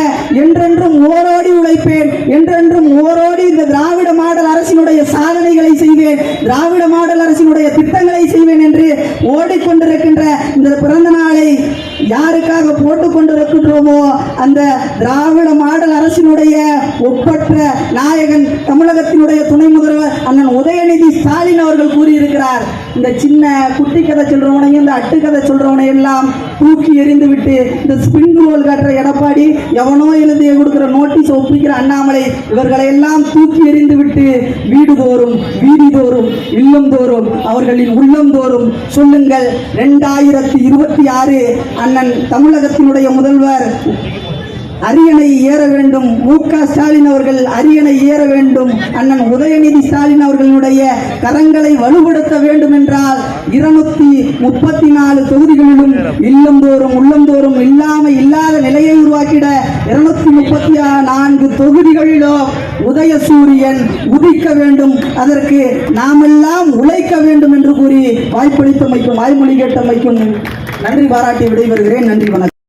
என்றென்றும் ஓரோடி உழைப்பேன், என்றென்றும் ஓரோடி இந்த திராவிட மாடல் அரசினுடைய சாதனைகளை செய்வேன், திராவிட மாடல் அரசினுடைய திட்டங்களை செய்வேன் என்று ஓடிக்கொண்டிருக்கின்ற இந்த பிறந்த நாளை யாருக்காக போட்டுக் கொண்டிருக்கின்றோமோ அந்த திராவிட மாடல் அரசினுடைய ஒப்பற்ற நாயகன் தமிழகத்தினுடைய துணை முதல்வர் அண்ணன் உதயநிதி ஸ்டாலின் அவர்கள் கூறியிருக்கிறார். இந்த சின்ன குட்டி கதை சொல்றவனையும் இந்த அட்டு கதை சொல்றவனை எல்லாம் தூக்கி எறிந்து விட்டு, இந்த ஸ்பிரிங் ரோல் காட்டுற எடப்பாடி, எவனோ எழுதி கொடுக்கிற நோட்டீஸ் ஒப்பிக்கிற அண்ணாமலை, இவர்களை எல்லாம் தூக்கி எறிந்து விட்டு வீடு தோறும் வீதி தோறும் இல்லம் தோறும் அவர்களின் உள்ளம் தோறும் சொல்லுங்கள், 2026 அண்ணன் தமிழகத்தினுடைய முதல்வர் அரியணை ஏற வேண்டும், மு.க. ஸ்டாலின் அவர்கள் அரியணை ஏற வேண்டும், அண்ணன் உதயநிதி ஸ்டாலின் அவர்களுடைய கரங்களை வலுப்படுத்த வேண்டும் என்றால் 234 தொகுதிகளிலும் இல்லந்தோறும் உள்ளந்தோறும் இல்லாமல் இல்லாத நிலையை உருவாக்கிட 234 தொகுதிகளிலும் உதயசூரியன் உதிக்க வேண்டும். அதற்கு நாமெல்லாம் உழைக்க வேண்டும் என்று கூறி வாய்ப்பளித்தமைக்கும் வாய்மொழி கேட்டமைக்கும் நன்றி பாராட்டி விடைபெறுகிறேன். நன்றி, வணக்கம்.